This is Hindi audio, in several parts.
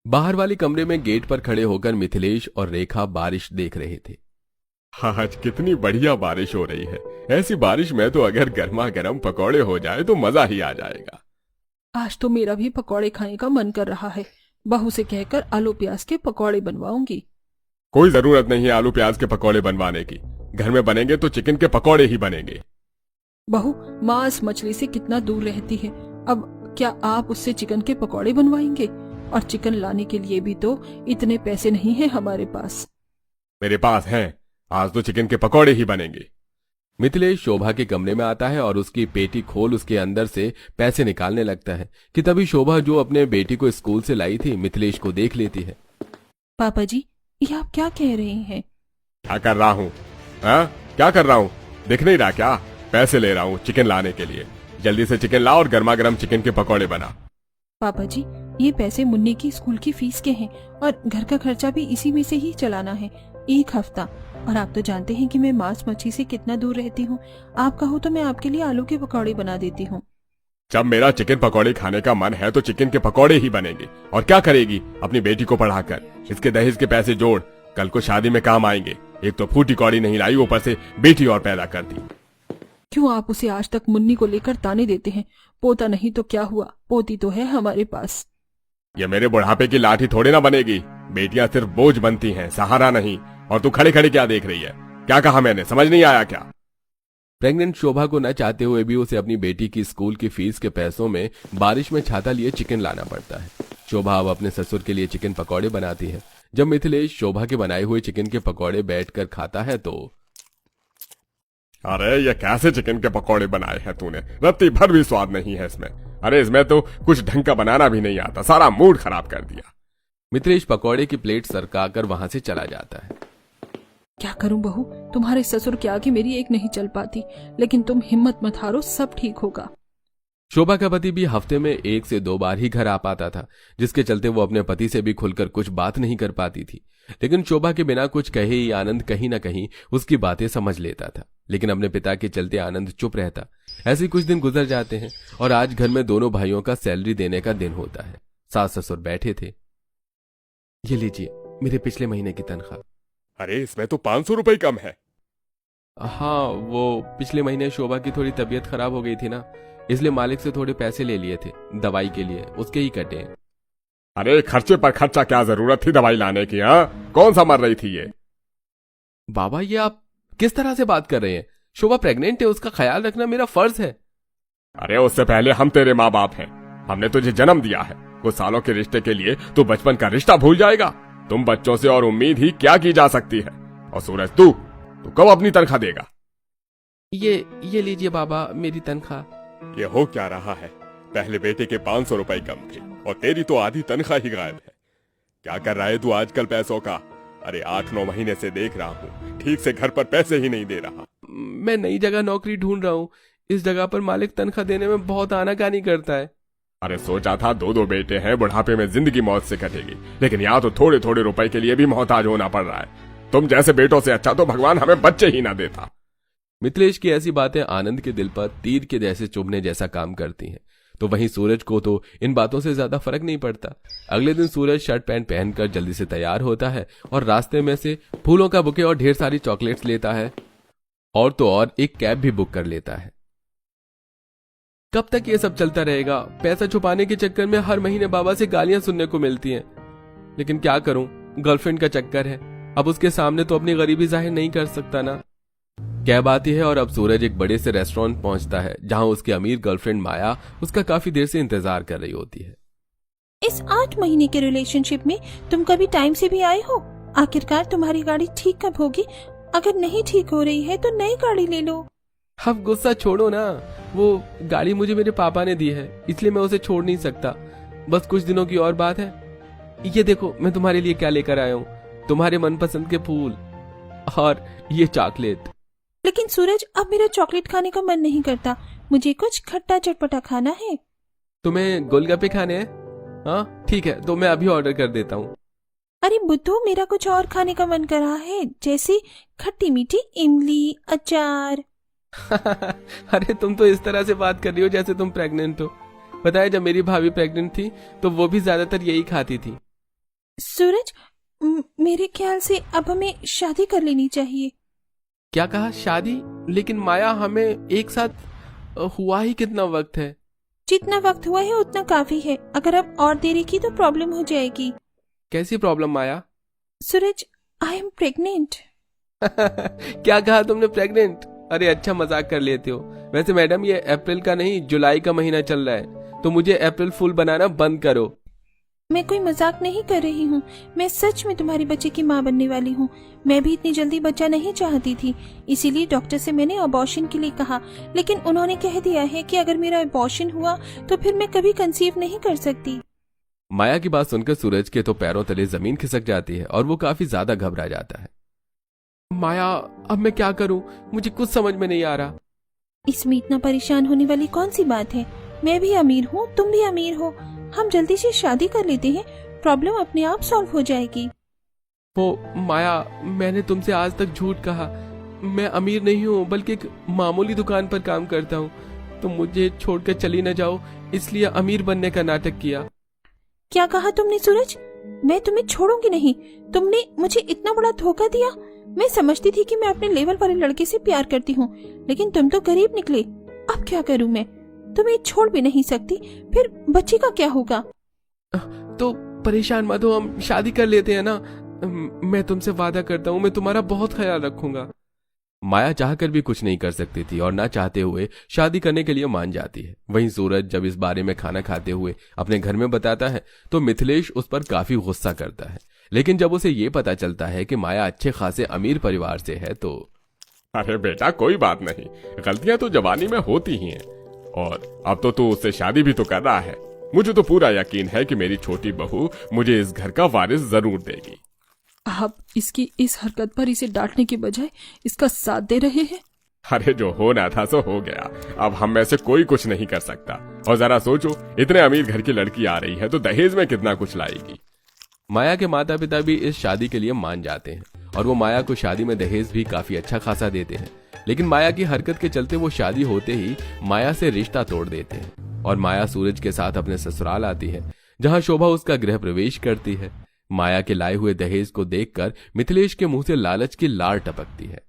बाहर वाले कमरे में गेट पर खड़े होकर मिथिलेश और रेखा बारिश देख रहे थे। आज कितनी बढ़िया बारिश हो रही है। ऐसी बारिश में तो अगर गर्मा गर्म पकौड़े हो जाए तो मजा ही आ जाएगा। आज तो मेरा भी पकौड़े खाने का मन कर रहा है। बहू से कहकर आलू प्याज के पकौड़े बनवाऊंगी। कोई जरूरत नहीं है आलू प्याज के पकौड़े बनवाने की। घर में बनेंगे तो चिकन के पकौड़े ही बनेंगे। बहू मांस मछली से कितना दूर रहती है, अब क्या आप उससे चिकन के पकौड़े बनवाएंगे? और चिकन लाने के लिए भी तो इतने पैसे नहीं है हमारे पास। मेरे पास हैं। आज तो चिकन के पकौड़े ही बनेंगे। मिथिलेश शोभा के कमरे में आता है और उसकी पेटी खोल उसके अंदर से पैसे निकालने लगता है कि तभी शोभा जो अपने बेटी को स्कूल से लाई थी मिथिलेश को देख लेती है। पापा जी, ये आप क्या कह रहे हैं? क्या कर रहा हूँ? क्या कर रहा हूँ? दिख नहीं रहा क्या? पैसे ले रहा हूँ चिकन लाने के लिए। जल्दी से चिकन ला और गर्मा गर्म चिकन के पकौड़े बना। पापा जी, ये पैसे मुन्नी की स्कूल की फीस के हैं और घर का खर्चा भी इसी में से ही चलाना है। एक हफ्ता, और आप तो जानते हैं कि मैं मांस मच्छी से कितना दूर रहती हूँ। आप कहो तो मैं आपके लिए आलू के पकौड़े बना देती हूँ। जब मेरा चिकन पकौड़े खाने का मन है तो चिकन के पकौड़े ही बनेंगे। और क्या करेगी अपनी बेटी को पढ़ाकर? इसके दहेज के पैसे जोड़, कल को शादी में काम आएंगे। एक तो फूटी कौड़ी नहीं लाई, ऊपर से बेटी और पैदा कर दी। क्यों आप उसे आज तक मुन्नी को लेकर ताने देते हैं? पोता नहीं तो क्या हुआ, पोती तो है हमारे पास। ये मेरे बुढ़ापे की लाठी थोड़ी ना बनेगी। बेटियां सिर्फ बोझ बनती हैं, सहारा नहीं। और तू खड़े खड़े क्या देख रही है? क्या कहा मैंने, समझ नहीं आया क्या? प्रेग्नेंट शोभा को न चाहते हुए भी उसे अपनी बेटी की स्कूल की फीस के पैसों में बारिश में छाता लिए चिकन लाना पड़ता है। शोभा अब अपने ससुर के लिए चिकन पकौड़े बनाती है। जब मिथिलेश शोभा के बनाए हुए चिकन के पकौड़े बैठकर खाता है तो अरे ये कैसे चिकन के पकौड़े बनाए हैं तूने? रत्ती भर भी स्वाद नहीं है इसमें। अरे इसमें तो कुछ ढंग का बनाना भी नहीं आता। सारा मूड खराब कर दिया। मिथिलेश पकौड़े की प्लेट सरकाकर वहां से चला जाता है। क्या करूं बहू, तुम्हारे ससुर के आगे मेरी एक नहीं चल पाती। लेकिन तुम हिम्मत मत हारो, सब ठीक होगा। शोभा का पति भी हफ्ते में 1 से 2 बार ही घर आ पाता था, जिसके चलते वो अपने पति से भी खुलकर कुछ बात नहीं कर पाती थी। लेकिन शोभा के बिना कुछ कहे ही आनंद कहीं न कहीं उसकी बातें समझ लेता था। लेकिन अपने पिता के चलते आनंद चुप रहता। ऐसे कुछ दिन गुजर जाते हैं और आज घर में दोनों भाइयों का सैलरी देने का दिन होता है। सास ससुर बैठे थे। ये लीजिए मेरे पिछले महीने की तनख्वाह। अरे इसमें तो 500 रुपए कम है। हाँ, वो पिछले महीने शोभा की थोड़ी तबीयत खराब हो गई थी ना, इसलिए मालिक से थोड़े पैसे ले लिए थे दवाई के लिए, उसके ही कटे हैं। अरे खर्चे पर खर्चा, क्या जरूरत थी दवाई लाने की? कौन सा मर रही थी ये? बाबा ये आप किस तरह से बात कर रहे हैं? शोभा प्रेग्नेंट है, उसका ख्याल रखना मेरा फर्ज है। अरे उससे पहले हम तेरे माँ बाप हैं। हमने तुझे जन्म दिया है। कुछ सालों के रिश्ते के लिए तू बचपन का रिश्ता भूल जाएगा? तुम बच्चों से और उम्मीद ही क्या की जा सकती है? और सूरज तू कब अपनी तनख्वाह देगा? ये लीजिए बाबा मेरी तनख्वाह। ये हो क्या रहा है? पहले बेटे के 500 रुपए कम थे और तेरी तो आधी तनख्वाह ही गायब है। क्या कर रहा है तू आजकल पैसों का? अरे 8-9 महीने से देख रहा हूँ, ठीक से घर पर पैसे ही नहीं दे रहा। मैं नई जगह नौकरी ढूंढ रहा हूँ। इस जगह पर मालिक तनख्वाह देने में बहुत आनाकानी करता है। अरे सोचा था 2-2 बेटे हैं, बुढ़ापे में जिंदगी मौत से कटेगी। लेकिन यहाँ तो थोड़े थोड़े रुपए के लिए भी मोहताज होना पड़ रहा है। तुम जैसे बेटों से अच्छा तो भगवान हमें बच्चे ही ना देता। मिथिलेश की ऐसी बातें आनंद के दिल पर तीर के जैसे चुभने जैसा काम करती हैं। तो वहीं सूरज को तो इन बातों से ज्यादा फर्क नहीं पड़ता। अगले दिन सूरज शर्ट पैंट पहनकर जल्दी से तैयार होता है और रास्ते में से फूलों का बुके और ढेर सारी चॉकलेट्स लेता है। और तो और एक कैब भी बुक कर लेता है। कब तक ये सब चलता रहेगा? पैसा छुपाने के चक्कर में हर महीने बाबा से गालियां सुनने को मिलती हैं। लेकिन क्या करूं, गर्लफ्रेंड का चक्कर है। अब उसके सामने तो अपनी गरीबी जाहिर नहीं कर सकता ना। कैब आती है और अब सूरज एक बड़े से रेस्टोरेंट पहुंचता है जहां उसकी अमीर गर्लफ्रेंड माया उसका काफी देर से इंतजार कर रही होती है। इस 8 महीने के रिलेशनशिप में तुम कभी टाइम से भी आए हो? आखिरकार तुम्हारी गाड़ी ठीक कब होगी? अगर नहीं ठीक हो रही है तो नई गाड़ी ले लो। अब गुस्सा छोड़ो ना, वो गाड़ी मुझे मेरे पापा ने दी है, इसलिए मैं उसे छोड़ नहीं सकता। बस कुछ दिनों की और बात है। ये देखो मैं तुम्हारे लिए क्या लेकर आया हूँ, तुम्हारे मनपसंद के फूल और ये चॉकलेट। लेकिन सूरज, अब मेरा चॉकलेट खाने का मन नहीं करता। मुझे कुछ खट्टा चटपटा खाना है। तुम्हें गोलगप्पे खाने हैं? हाँ ठीक है, तो मैं अभी ऑर्डर कर देता हूँ। अरे बुद्धू, मेरा कुछ और खाने का मन कर रहा है, जैसे खट्टी मीठी इमली, अचार। अरे तुम तो इस तरह से बात कर रही हो जैसे तुम प्रेग्नेंट हो। पता है जब मेरी भाभी प्रेग्नेंट थी तो वो भी ज्यादातर यही खाती थी। सूरज, मेरे ख्याल से अब हमें शादी कर लेनी चाहिए। क्या कहा, शादी? लेकिन माया, हमें एक साथ हुआ ही कितना वक्त है? जितना वक्त हुआ है उतना काफी है। अगर अब और देरी की तो प्रॉब्लम हो जाएगी। कैसी problem Maya? Suraj, I am pregnant. क्या कहा तुमने, प्रेग्नेंट? अरे अच्छा, मजाक कर लेते हो। वैसे मैडम, ये अप्रैल का नहीं जुलाई का महीना चल रहा है, तो मुझे अप्रैल फूल बनाना बंद करो। मैं कोई मजाक नहीं कर रही हूँ। मैं सच में तुम्हारे बच्चे की माँ बनने वाली हूँ। मैं भी इतनी जल्दी बच्चा नहीं चाहती थी, इसीलिए डॉक्टर से मैंने अबॉर्शन के लिए कहा, लेकिन उन्होंने कह दिया है कि अगर मेरा अबॉर्शन हुआ तो फिर मैं कभी कंसीव नहीं कर सकती। माया की बात सुनकर सूरज के तो पैरों तले जमीन खिसक जाती है और वो काफी ज्यादा घबरा जाता है। माया, अब मैं क्या करूं? मुझे कुछ समझ में नहीं आ रहा। इसमें इतना परेशान होने वाली कौन सी बात है? मैं भी अमीर हूँ, तुम भी अमीर हो। हम जल्दी से शादी कर लेते हैं, प्रॉब्लम अपने आप सॉल्व हो जाएगी। वो माया, मैंने तुमसे आज तक झूठ कहा। मैं अमीर नहीं हूँ, बल्कि एक मामूली दुकान पर काम करता हूँ। तुम मुझे छोड़कर चली न जाओ, इसलिए अमीर बनने का नाटक किया। क्या कहा तुमने सूरज? मैं तुम्हें छोड़ूंगी नहीं। तुमने मुझे इतना बड़ा धोखा दिया। मैं समझती थी कि मैं अपने लेवल वाले लड़के से प्यार करती हूँ, लेकिन तुम तो गरीब निकले। अब क्या करूँ मैं? तुम्हें छोड़ भी नहीं सकती, फिर बच्चे का क्या होगा? तो परेशान मत हो, हम शादी कर लेते हैं ना। मैं तुमसे वादा करता हूँ, मैं तुम्हारा बहुत ख्याल रखूंगा। माया चाहकर भी कुछ नहीं कर सकती थी और ना चाहते हुए शादी करने के लिए मान जाती है। वहीं सूरज जब इस बारे में खाना खाते हुए अपने घर में बताता है तो मिथिलेश उस पर काफी गुस्सा करता है, लेकिन जब उसे ये पता चलता है कि माया अच्छे खासे अमीर परिवार से है तो। अरे बेटा, कोई बात नहीं, गलतियां तो जवानी में होती ही हैं, और अब तो तू उससे शादी भी तो कर रहा है। मुझे तो पूरा यकीन है कि मेरी छोटी बहू मुझे इस घर का वारिस जरूर देगी। आप इसकी इस हरकत पर इसे डांटने के बजाय इसका साथ दे रहे हैं। अरे जो होना था सो हो गया, अब हम में से कोई कुछ नहीं कर सकता। और जरा सोचो, इतने अमीर घर की लड़की आ रही है तो दहेज में कितना कुछ लाएगी। माया के माता पिता भी इस शादी के लिए मान जाते हैं और वो माया को शादी में दहेज भी काफी अच्छा खासा देते हैं, लेकिन माया की हरकत के चलते वो शादी होते ही माया से रिश्ता तोड़ देते हैं और माया सूरज के साथ अपने ससुराल आती है, जहां शोभा उसका गृह प्रवेश करती है। माया के लाए हुए दहेज को देखकर मिथिलेश के मुंह से लालच की लार टपकती है।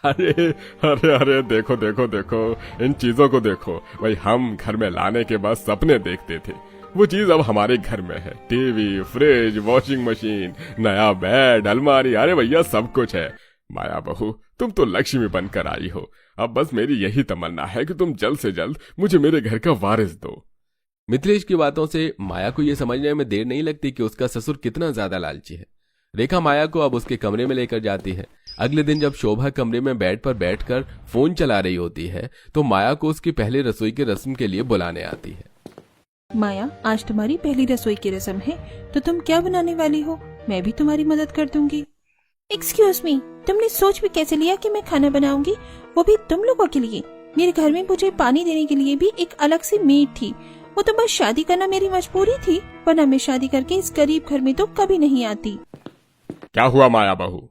अरे अरे अरे, देखो देखो देखो, इन चीजों को देखो। भाई, हम घर में लाने के बाद सपने देखते थे, वो चीज अब हमारे घर में है। टीवी, फ्रिज, वॉशिंग मशीन, नया बेड, अलमारी, अरे भैया सब कुछ है। माया बहू, तुम तो लक्ष्मी बनकर आई हो। अब बस मेरी यही तमन्ना है कि तुम जल्द से जल्द मुझे मेरे घर का वारिस दो। मिथिलेश की बातों से माया को यह समझने में देर नहीं लगती कि उसका ससुर कितना ज्यादा लालची है। रेखा माया को अब उसके कमरे में लेकर जाती है। अगले दिन जब शोभा कमरे में बेड पर बैठकर फोन चला रही होती है तो माया को उसकी पहली रसोई की रस्म के लिए बुलाने आती है। माया, आज तुम्हारी पहली रसोई की रस्म है, तो तुम क्या बनाने वाली हो? मैं भी तुम्हारी मदद कर दूंगी। एक्सक्यूज मी, तुमने सोच भी कैसे लिया कि मैं खाना बनाऊंगी, वो भी तुम लोगों के लिए? मेरे घर में मुझे पानी देने के लिए भी एक अलग से मेड थी। वो तो बस शादी करना मेरी मजबूरी थी, वरना मैं शादी करके इस गरीब घर में तो कभी नहीं आती। क्या हुआ माया बहू?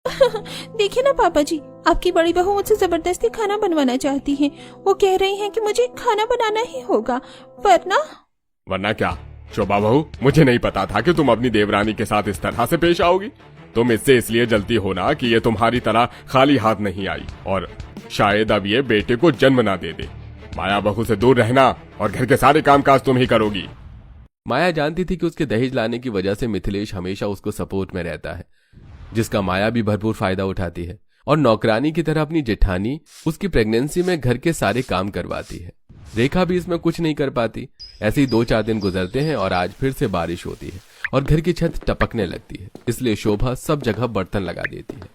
देखिए ना पापा जी, आपकी बड़ी बहू मुझसे जबरदस्ती खाना बनवाना चाहती हैं। वो कह रही हैं कि मुझे खाना बनाना ही होगा, वरना क्या? शोभा बहू, मुझे नहीं पता था कि तुम अपनी देवरानी के साथ इस तरह से पेश आओगी। तुम इससे इसलिए जलती हो ना कि ये तुम्हारी तरह खाली हाथ नहीं आई, और शायद अब ये बेटे को जन्म ना दे दे। माया बहू से दूर रहना, और घर के सारे कामकाज तुम ही करोगी। माया जानती थी कि उसके दहेज लाने की वजह से मिथिलेश हमेशा उसको सपोर्ट में रहता है, जिसका माया भी भरपूर फायदा उठाती है और नौकरानी की तरह अपनी जेठानी उसकी प्रेगनेंसी में घर के सारे काम करवाती है। रेखा भी इसमें कुछ नहीं कर पाती। ऐसे ही 2-4 दिन गुजरते हैं और आज फिर से बारिश होती है और घर की छत टपकने लगती है, इसलिए शोभा सब जगह बर्तन लगा देती है।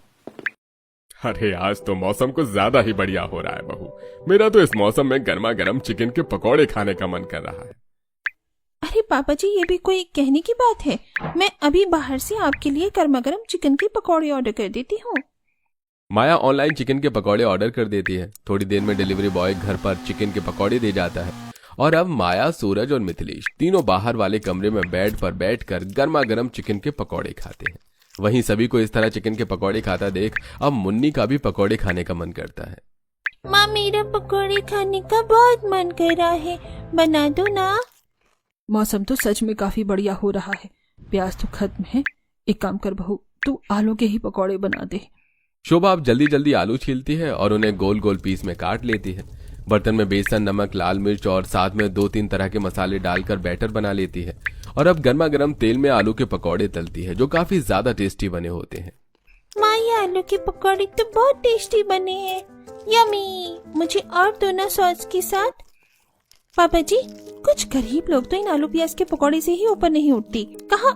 अरे आज तो मौसम कुछ ज्यादा ही बढ़िया हो रहा है बहू। मेरा तो इस मौसम में गर्मा गर्म चिकन के पकौड़े खाने का मन कर रहा है। अरे पापा जी, ये भी कोई कहने की बात है? मैं अभी बाहर से आपके लिए गर्मा गर्म चिकन के पकौड़े ऑर्डर कर देती हूँ। माया ऑनलाइन चिकन के पकौड़े ऑर्डर कर देती है। थोड़ी देर में डिलीवरी बॉय घर पर चिकन के पकौड़े दे जाता है और अब माया, सूरज और मिथिलेश तीनों बाहर वाले कमरे में बेड पर बैठकर गर्मा गर्म चिकन के पकौड़े खाते हैं। वहीं सभी को इस तरह चिकन के पकौड़े खाता देख अब मुन्नी का भी पकौड़े खाने का मन करता है। माँ, मेरा पकौड़े खाने का बहुत मन कर रहा है, बना दो ना। मौसम तो सच में काफी बढ़िया हो रहा है। प्याज तो खत्म है। एक काम कर बहू, तू आलू के ही पकौड़े बना दे। शोभा अब जल्दी जल्दी आलू छीलती है और उन्हें गोल गोल पीस में काट लेती है। बर्तन में बेसन, नमक, लाल मिर्च और साथ में 2-3 तरह के मसाले डालकर बैटर बना लेती है और अब गर्मा गर्म तेल में आलू के पकौड़े तलती है, जो काफी ज्यादा टेस्टी बने होते हैं। माँ, ये आलू के पकौड़े तो बहुत टेस्टी बने हैं। यमी, मुझे और दो ना सॉस के साथ। पापा जी, कुछ गरीब लोग तो इन आलू प्याज के पकौड़े से ही ऊपर नहीं उठती। कहाँ,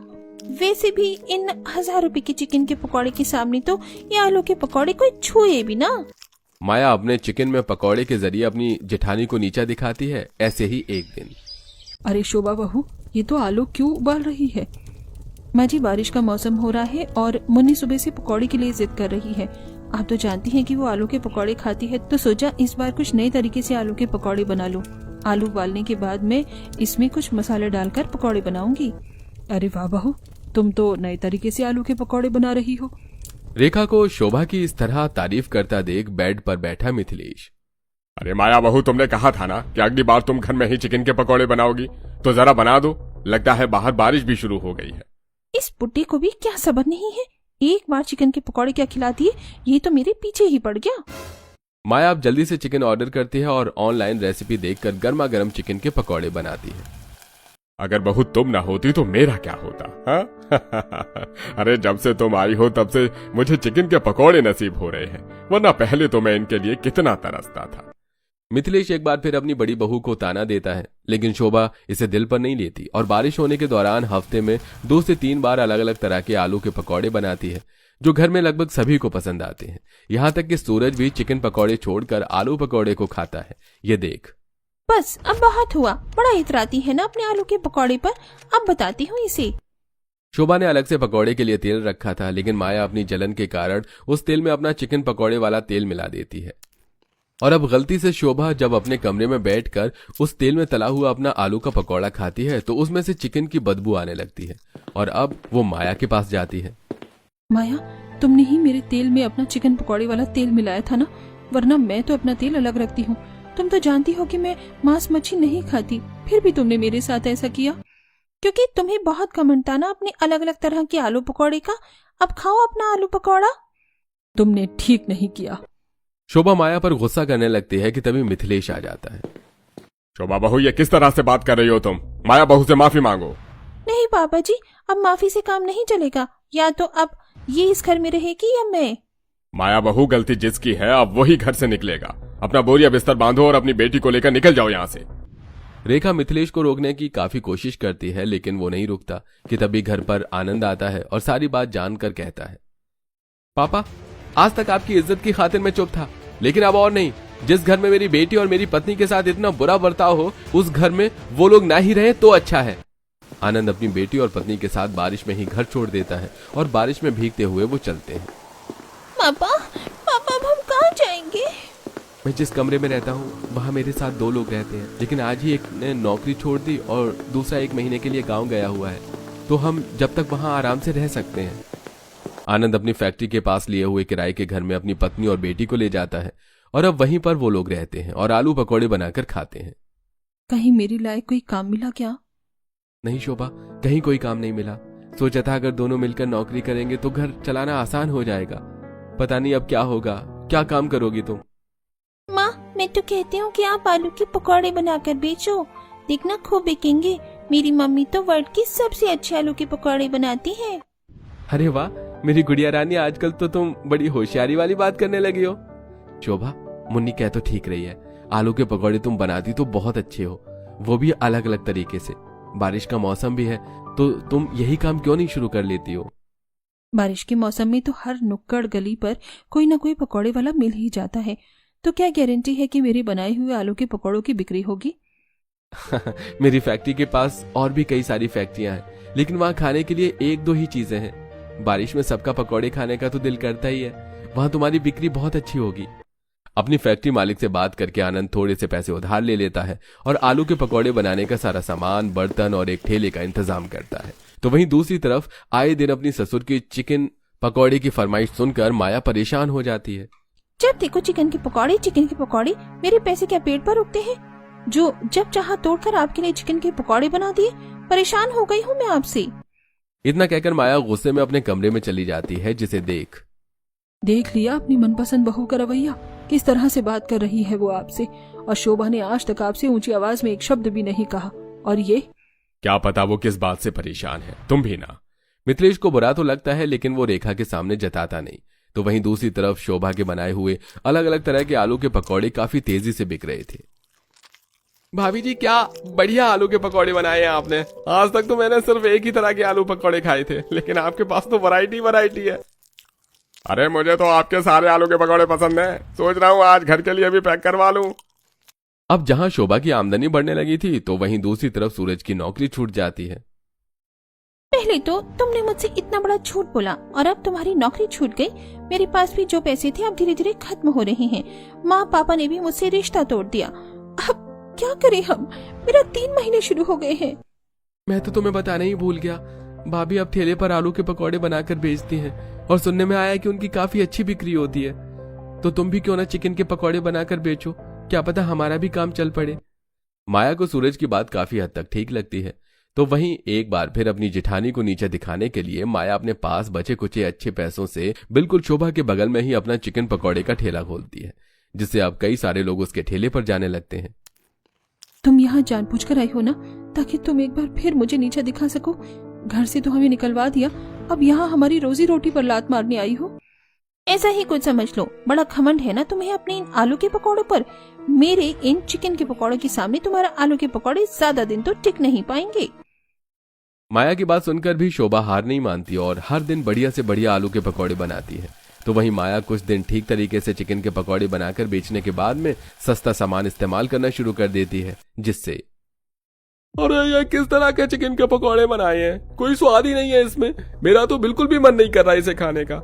वैसे भी इन 1000 रुपए के चिकन के पकौड़े के सामने तो ये आलू के पकौड़े कोई छुए भी ना। माया अपने चिकन में पकौड़े के जरिए अपनी जेठानी को नीचा दिखाती है। ऐसे ही एक दिन, अरे शोभा बहू, ये तो आलू क्यों उबाल रही है? माँ जी, बारिश का मौसम हो रहा है और मुन्नी सुबह से पकौड़े के लिए जिद कर रही है। आप तो जानती हैं कि वो आलू के पकौड़े खाती है, तो सोचा इस बार कुछ नए तरीके से आलू के पकौड़े बना लूं। आलू उबालने के बाद मैं इसमें कुछ मसाले डालकर पकौड़े बनाऊंगी। अरे वाह बहू, तुम तो नए तरीके से आलू के पकौड़े बना रही हो। रेखा को शोभा की इस तरह तारीफ करता देख बेड पर बैठा मिथिलेश, अरे माया बहू, तुमने कहा था ना कि अगली बार तुम घर में ही चिकन के पकौड़े बनाओगी, तो जरा बना दो। लगता है बाहर बारिश भी शुरू हो गई है। इस बुड्ढे को भी क्या सब्र नहीं है। एक बार चिकन के पकौड़े क्या खिलाती है, ये तो मेरे पीछे ही पड़ गया। माया अब जल्दी से चिकन ऑर्डर करती है और ऑनलाइन रेसिपी देखकर गर्मा गर्म चिकन के पकौड़े बनाती है। अगर बहू तुम ना होती तो मेरा क्या होता, हाँ? अरे जब से तुम आई हो तब से मुझे चिकन के पकौड़े नसीब हो रहे हैं, वरना पहले तो मैं इनके लिए कितना तरसता था। मिथिलेश एक बार फिर अपनी बड़ी बहू को ताना देता है, लेकिन शोभा इसे दिल पर नहीं लेती और बारिश होने के दौरान हफ्ते में 2 से 3 बार अलग अलग तरह के आलू के पकौड़े बनाती है, जो घर में लगभग सभी को पसंद आते हैं। यहाँ तक कि सूरज भी चिकन पकौड़े छोड़कर आलू पकौड़े को खाता है। ये देख। बस अब बहुत हुआ, बड़ा इतराती है ना अपने आलू के पकौड़े पर। अब बताती हूँ इसे। शोभा ने अलग से पकौड़े के लिए तेल रखा था, लेकिन माया अपनी जलन के कारण उस तेल में अपना चिकन पकौड़े वाला तेल मिला देती है और अब गलती से शोभा जब अपने कमरे में बैठकर उस तेल में तला हुआ अपना आलू का पकौड़ा खाती है तो उसमें से चिकन की बदबू आने लगती है और अब वो माया के पास जाती है। माया, तुमने ही मेरे तेल में अपना चिकन पकौड़े वाला तेल मिलाया था ना, वरना मैं तो अपना तेल अलग रखती हूँ। तुम तो जानती हो कि मैं मांस मच्छी नहीं खाती, फिर भी तुमने मेरे साथ ऐसा किया। क्योंकि तुम्हें बहुत घमंड था ना अपने अलग अलग तरह के आलू पकौड़े का। अब खाओ अपना आलू पकौड़ा। तुमने ठीक नहीं किया। शोभा माया पर गुस्सा करने लगती है कि तभी मिथिलेश आ जाता है। शोभा बहू, ये किस तरह से बात कर रही हो तुम? माया बहू से माफी मांगो। नहीं पापा जी, अब माफी से काम नहीं चलेगा। या तो अब ये इस घर में रहेगी या मैं। माया बहू, गलती जिसकी है अब वही घर से निकलेगा। अपना बोरिया बिस्तर बांधो और अपनी बेटी को लेकर निकल जाओ यहाँ से। रेखा मिथिलेश को रोकने की काफी कोशिश करती है, लेकिन वो नहीं रुकता कि तभी घर पर आनंद आता है और सारी बात जानकर कहता है, पापा, आज तक आपकी इज्जत की खातिर मैं चुप था, लेकिन अब और नहीं। जिस घर में मेरी बेटी और मेरी पत्नी के साथ इतना बुरा बर्ताव हो, उस घर में वो लोग ना ही रहे तो अच्छा है। आनंद अपनी बेटी और पत्नी के साथ बारिश में ही घर छोड़ देता है और बारिश में भीगते हुए वो चलते हैं। पापा, पापा, अब हम कहाँ जाएंगे? मैं जिस कमरे में रहता हूँ वहाँ मेरे साथ 2 लोग रहते हैं, लेकिन आज ही एक ने नौकरी छोड़ दी और दूसरा 1 महीने के लिए गाँव गया हुआ है, तो हम जब तक वहाँ आराम से रह सकते हैं। आनंद अपनी फैक्ट्री के पास लिए हुए किराए के घर में अपनी पत्नी और बेटी को ले जाता है और अब वहीं पर वो लोग रहते हैं और आलू पकौड़े बनाकर खाते हैं। कहीं मेरी लायक कोई काम मिला क्या? नहीं शोभा, कहीं कोई काम नहीं मिला। सोचा था अगर दोनों मिलकर नौकरी करेंगे तो घर चलाना आसान हो जाएगा। पता नहीं अब क्या होगा। क्या काम करोगी तुम? माँ, मैं तो कहती हूँ कि आप आलू के पकौड़े बनाकर बेचो, देखना खूब बिकेंगे। मेरी मम्मी तो वर्ल्ड की सबसे अच्छे आलू के पकौड़े बनाती है। अरे वाह मेरी गुड़िया रानी, आजकल तो तुम बड़ी होशियारी वाली बात करने लगी हो। शोभा, मुन्नी कह तो ठीक रही है, आलू के पकौड़े तुम बनाती तो बहुत अच्छे हो, वो भी अलग अलग तरीके से। बारिश का मौसम भी है तो तुम यही काम क्यों नहीं शुरू कर लेती हो? बारिश के मौसम में तो हर नुक्कड़ गली पर कोई ना कोई पकौड़े वाला मिल ही जाता है, तो क्या गारंटी है कि मेरी बनाए हुए आलू के पकौड़ों की बिक्री होगी? मेरी फैक्ट्री के पास और भी कई सारी फैक्ट्रियां हैं, लेकिन वहाँ खाने के लिए 1-2 ही चीजें हैं। बारिश में सबका पकौड़े खाने का तो दिल करता ही है, वहाँ तुम्हारी बिक्री बहुत अच्छी होगी। अपनी फैक्ट्री मालिक से बात करके आनंद थोड़े से पैसे उधार ले लेता है और आलू के पकौड़े बनाने का सारा सामान, बर्तन और एक ठेले का इंतजाम करता है। तो वहीं दूसरी तरफ आए दिन अपनी ससुर की चिकन पकौड़े की फरमाइश सुनकर माया परेशान हो जाती है। जब देखो चिकन के पकौड़े, मेरे पैसे क्या पेट पर रुकते हैं? जो जब चाहा तोड़कर आपके लिए चिकन के पकौड़े बना दिए। परेशान हो गई हूँ मैं आपसे। इतना कहकर माया गुस्से में अपने कमरे में चली जाती है, जिसे देख लिया अपनी मनपसंद बहू का रवैया, किस तरह से बात कर रही है वो आपसे। और शोभा ने आज तक आपसे ऊंची आवाज में एक शब्द भी नहीं कहा। और ये क्या पता वो किस बात से परेशान है, तुम भी ना। मिथिलेश को बुरा तो लगता है, लेकिन वो रेखा के सामने जताता नहीं। तो वहीं दूसरी तरफ शोभा के बनाए हुए अलग अलग तरह के आलू के पकौड़े काफी तेजी से बिक रहे थे। भाभी जी, क्या बढ़िया आलू के पकौड़े बनाए हैं आपने। आज तक तो मैंने सिर्फ एक ही तरह के आलू पकौड़े खाए थे, लेकिन आपके पास तो वैरायटी है। अरे मुझे तो आपके सारे आलू के पकौड़े पसंद हैं। सोच रहा हूँ आज घर के लिए भी पैक करवा लूं। अब जहां शोभा की आमदनी बढ़ने लगी थी, तो वहीं दूसरी तरफ सूरज की नौकरी छूट जाती है। पहले तो तुमने मुझसे इतना बड़ा झूठ बोला और अब तुम्हारी नौकरी छूट गई। मेरे पास भी जो पैसे थे अब धीरे धीरे खत्म हो रहे हैं। माँ पापा ने भी मुझसे रिश्ता तोड़ दिया। अब क्या करें हम? मेरा 3 महीने शुरू हो गए हैं। मैं तो तुम्हें बताना ही भूल गया, भाभी अब ठेले पर आलू के पकौड़े बनाकर बेचती हैं और सुनने में आया कि उनकी काफी अच्छी बिक्री होती है। तो तुम भी क्यों ना चिकन के पकौड़े बनाकर बेचो, क्या पता हमारा भी काम चल पड़े। माया को सूरज की बात काफी हद तक ठीक लगती है। तो वहीं एक बार फिर अपनी जेठानी को नीचे दिखाने के लिए माया अपने पास बचे कुचे अच्छे पैसों से बिल्कुल शोभा के बगल में ही अपना चिकन पकौड़े का ठेला खोलती है, जिससे अब कई सारे लोग उसके ठेले पर जाने लगते हैं। तुम यहाँ जानबूझकर आई हो ना, ताकि तुम एक बार फिर मुझे नीचे दिखा सको। घर से तो हमें निकलवा दिया, अब यहाँ हमारी रोजी रोटी पर लात मारने आई हो। ऐसा ही कुछ समझ लो। बड़ा घमंड है ना तुम्हें अपने इन आलू के पकौड़ों पर। मेरे इन चिकन के पकौड़ों के सामने तुम्हारा आलू के पकौड़े ज्यादा दिन तो टिक नहीं पाएंगे। माया की बात सुनकर भी शोभा हार नहीं मानती और हर दिन बढ़िया से बढ़िया आलू के पकौड़े बनाती है। तो वहीं माया कुछ दिन ठीक तरीके से चिकन के पकौड़े बनाकर बेचने के बाद में सस्ता सामान इस्तेमाल करना शुरू कर देती है, जिससे अरे ये किस तरह के चिकन के पकौड़े बनाए हैं, कोई स्वाद ही नहीं है इसमें। मेरा तो बिल्कुल भी मन नहीं कर रहा इसे खाने का।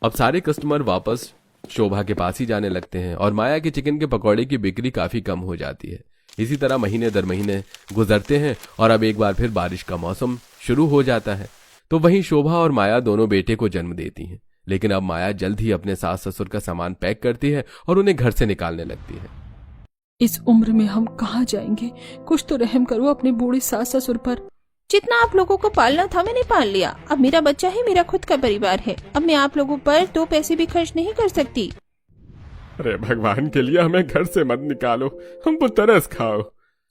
अब सारे कस्टमर वापस शोभा के पास ही जाने लगते हैं और माया के चिकन के पकौड़े की बिक्री काफी कम हो जाती है। इसी तरह महीने दर महीने गुजरते हैं और अब एक बार फिर बारिश का मौसम शुरू हो जाता है। तो वहीं शोभा और माया दोनों बेटे को जन्म देती हैं, लेकिन अब माया जल्द ही अपने सास ससुर का सामान पैक करती है और उन्हें घर से निकालने लगती है। इस उम्र में हम कहाँ जाएंगे? कुछ तो रहम करो अपने बूढ़े सास ससुर पर। जितना आप लोगों को पालना था मैंने पाल लिया। अब मेरा बच्चा है, मेरा खुद का परिवार है। अब मैं आप लोगों पर 2 पैसे भी खर्च नहीं कर सकती। अरे भगवान के लिए हमें घर से मत निकालो, हम तो तरस खाओ।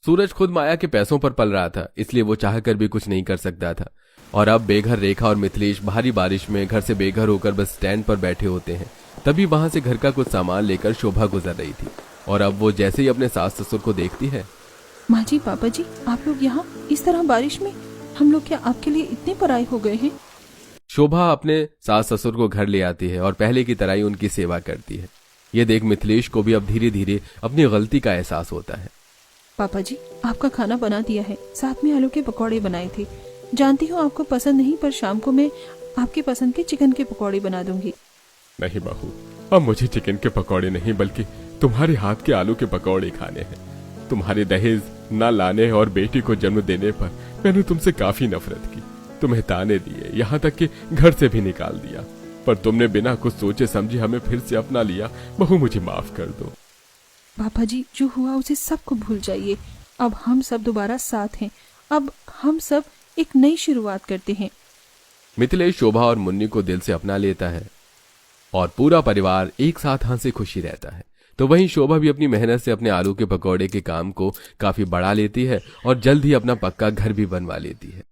सूरज खुद माया के पैसों पर पल रहा था, इसलिए वो चाहकर भी कुछ नहीं कर सकता था। और अब बेघर रेखा और मिथिलेश भारी बारिश में घर से बेघर होकर बस स्टैंड पर बैठे होते हैं। तभी वहां से घर का कुछ सामान लेकर शोभा गुजर रही थी और अब वो जैसे ही अपने सास ससुर को देखती है। माँ जी, पापा जी, आप लोग यहाँ इस तरह बारिश में? हम लोग क्या आपके लिए इतने पराये हो गए हैं? शोभा अपने सास ससुर को घर ले आती है और पहले की तरह ही उनकी सेवा करती है। ये देख मिथिलेश को भी अब धीरे धीरे अपनी गलती का एहसास होता है। पापा जी, आपका खाना बना दिया है, साथ में आलू के पकौड़े बनाए थे। जानती हूँ आपको पसंद नहीं, पर शाम को मैं आपके पसंद के चिकन के पकौड़े बना दूंगी। नहीं बहू, अब मुझे चिकन के पकौड़े नहीं बल्कि तुम्हारे हाथ के आलू के पकौड़े खाने हैं। तुम्हारे दहेज न लाने और बेटी को जन्म देने पर मैंने तुमसे काफी नफरत की, तुम्हें ताने दिए, यहाँ तक कि घर से भी निकाल दिया, पर तुमने बिना कुछ सोचे समझे हमें फिर से अपना लिया। बहू मुझे माफ कर दो। पापा जी, जो हुआ उसे सबको भूल जाइए। अब हम सब दोबारा साथ हैं। अब हम सब एक नई शुरुआत करते हैं। मिथिलेश शोभा और मुन्नी को दिल से अपना लेता है और पूरा परिवार एक साथ हंसे खुशी रहता है। तो वहीं शोभा भी अपनी मेहनत से अपने आलू के पकौड़े के काम को काफी बढ़ा लेती है और जल्द ही अपना पक्का घर भी बनवा लेती है।